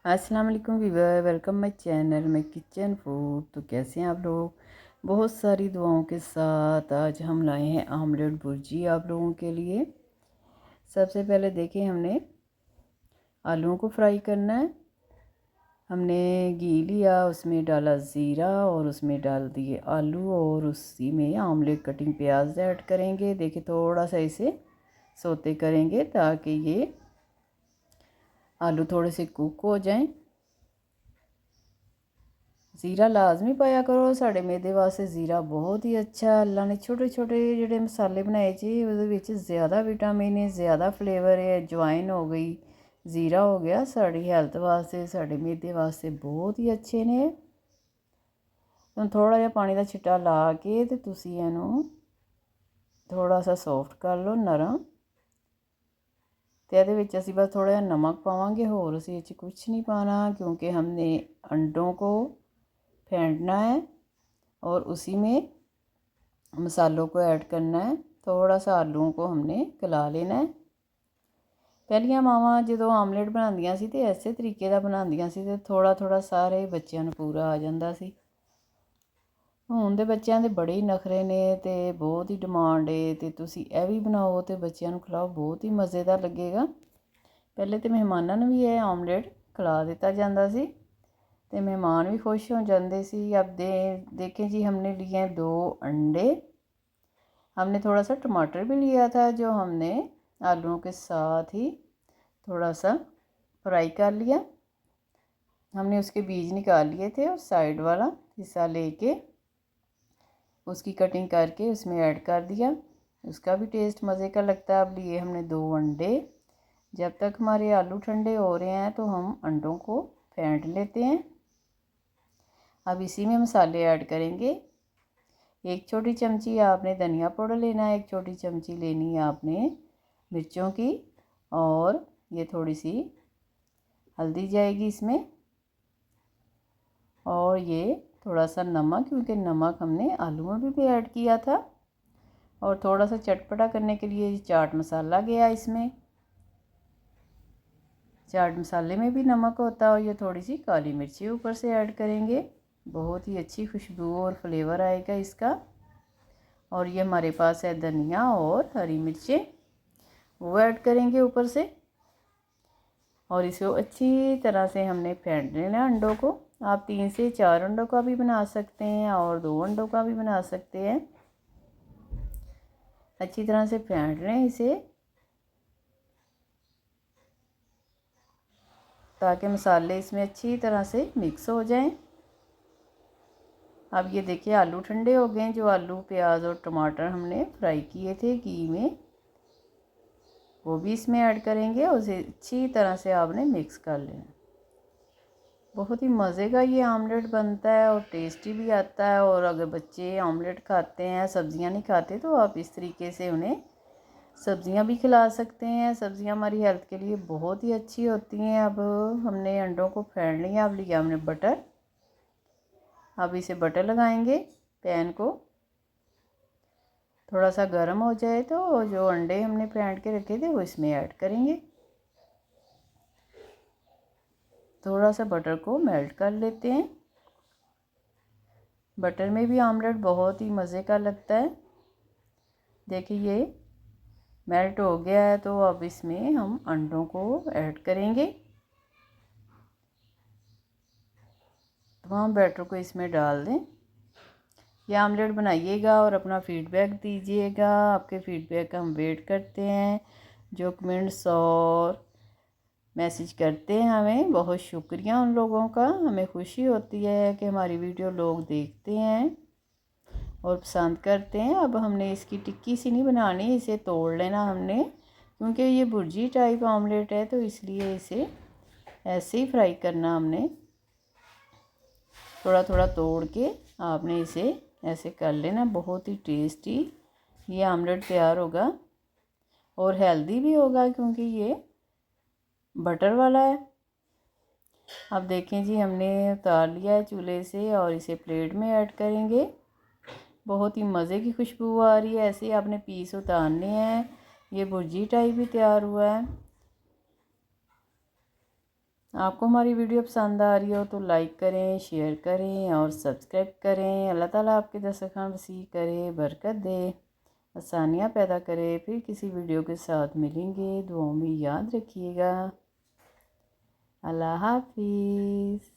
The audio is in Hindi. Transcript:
अस्सलाम वालेकुम वीवर, वेलकम माय चैनल में किचन फूड। तो कैसे हैं आप लोग? बहुत सारी दुआओं के साथ आज हम लाए हैं आमलेट भुर्जी आप लोगों के लिए। सबसे पहले देखिए, हमने आलूओं को फ्राई करना है। हमने घी लिया, उसमें डाला ज़ीरा और उसमें डाल दिए आलू और उसी में आमलेट कटिंग प्याज ऐड करेंगे। देखिए, थोड़ा सा इसे सोते करेंगे ताकि ये आलू थोड़े से कुक हो जाएं। ज़ीरा लाजमी पाया करो, साढ़े मैदे वास्ते ज़ीरा बहुत ही अच्छा। अल्लाह ने छोटे छोटे जोड़े मसाले बनाए जी, ਉਹਦੇ ਵਿੱਚ ज़्यादा विटामिन है, ज़्यादा फ्लेवर है। अजवाइन हो गई, ज़ीरा हो गया, साड़ी हेल्थ वास्ते, साढ़े मैदे वास्ते बहुत ही अच्छे ने। ਹੁਣ थोड़ा ਜਿਹਾ पानी का छिट्टा ला के ਤੇ ਤੁਸੀਂ ਇਹਨੂੰ थोड़ा सा सॉफ्ट कर लो, नरम। तो ये असी बस थोड़ा जहा नमक पावांगे, होर असी इस कुछ नहीं पाना, क्योंकि हमने अंडों को फेंटना है और उसी में मसालों को ऐड करना है। थोड़ा सा आलूओं को हमने गला लेना है। पहलियां मावां जो आमलेट बनांदियां सी ते इसे तरीके दा बनांदियां सी ते थोड़ा थोड़ा सारे बच्चों नूं पूरा आ जांदा सी। हुण दे बच्चों दे बड़े ही नखरे ने ते बहुत ही डिमांड है, ते तुसी ए भी बनाओ ते बच्चों नूं खिलाओ, बहुत ही मज़ेदार लगेगा। पहले तो मेहमानों नूं भी ये आमलेट खिला दिता जांदा सी ते मेहमान भी खुश हो जाते सी। अब देखें जी, हमने लिए हैं 2 अंडे। हमने थोड़ा सा टमाटर भी लिया था जो हमने आलूओं के साथ ही थोड़ा सा फ्राई कर लिया। हमने उसके बीज निकाल लिए थे और साइड वाला हिस्सा लेके उसकी कटिंग करके उसमें ऐड कर दिया। उसका भी टेस्ट मज़े का लगता है। अब लिए हमने 2 अंडे। जब तक हमारे आलू ठंडे हो रहे हैं तो हम अंडों को फेंट लेते हैं। अब इसी में मसाले ऐड करेंगे। 1 छोटी चमची आपने धनिया पाउडर लेना है, 1 छोटी चमची लेनी है आपने मिर्चों की, और ये थोड़ी सी हल्दी जाएगी इसमें, और ये थोड़ा सा नमक, क्योंकि नमक हमने आलू में भी ऐड किया था। और थोड़ा सा चटपटा करने के लिए चाट मसाला गया इसमें। चाट मसाले में भी नमक होता है। और ये थोड़ी सी काली मिर्ची ऊपर से ऐड करेंगे, बहुत ही अच्छी खुशबू और फ्लेवर आएगा इसका। और ये हमारे पास है धनिया और हरी मिर्चें, वो ऐड करेंगे ऊपर से। और इसको अच्छी तरह से हमने फेंट लेना अंडों को। आप 3 से 4 अंडों का भी बना सकते हैं और 2 अंडों का भी बना सकते हैं। अच्छी तरह से फेंट लें इसे ताकि मसाले इसमें अच्छी तरह से मिक्स हो जाएं। अब ये देखिए, आलू ठंडे हो गए। जो आलू प्याज और टमाटर हमने फ्राई किए थे घी में, वो भी इसमें ऐड करेंगे और उसे अच्छी तरह से आपने मिक्स कर लेना। बहुत ही मज़े का ये आमलेट बनता है और टेस्टी भी आता है। और अगर बच्चे आमलेट खाते हैं, सब्ज़ियां नहीं खाते, तो आप इस तरीके से उन्हें सब्ज़ियां भी खिला सकते हैं। सब्ज़ियां हमारी हेल्थ के लिए बहुत ही अच्छी होती हैं। अब हमने अंडों को फेंट लिया। अब लिया हमने बटर। अब इसे बटर लगाएंगे पैन को। थोड़ा सा गर्म हो जाए तो जो अंडे हमने फेंट के रखे थे वो इसमें ऐड करेंगे। थोड़ा सा बटर को मेल्ट कर लेते हैं। बटर में भी आमलेट बहुत ही मज़े का लगता है। देखिए, ये मेल्ट हो गया है, तो अब इसमें हम अंडों को ऐड करेंगे। तमाम बैटर को इसमें डाल दें। ये आमलेट बनाइएगा और अपना फ़ीडबैक दीजिएगा। आपके फ़ीडबैक का हम वेट करते हैं। जो कमेंट्स और मैसेज करते हैं हमें, बहुत शुक्रिया उन लोगों का। हमें खुशी होती है कि हमारी वीडियो लोग देखते हैं और पसंद करते हैं। अब हमने इसकी टिक्की सी नहीं बनानी, इसे तोड़ लेना हमने, क्योंकि ये भुर्जी टाइप आमलेट है, तो इसलिए इसे ऐसे ही फ्राई करना हमने। थोड़ा थोड़ा तोड़ के आपने इसे ऐसे कर लेना। बहुत ही टेस्टी ये आमलेट तैयार होगा और हेल्दी भी होगा, क्योंकि ये बटर वाला है। अब देखें जी, हमने उतार लिया है चूल्हे से और इसे प्लेट में ऐड करेंगे। बहुत ही मज़े की खुशबू आ रही है। ऐसे ही आपने पीस उतारने हैं। ये भुर्जी टाइप भी तैयार हुआ है। आपको हमारी वीडियो पसंद आ रही हो तो लाइक करें, शेयर करें और सब्सक्राइब करें। अल्लाह ताला आपके दस्तरखान वसी करे, बरकत दे, आसानियाँ पैदा करे। फिर किसी वीडियो के साथ मिलेंगे। दुआओं में याद रखिएगा। अल्लाह हाफिज़।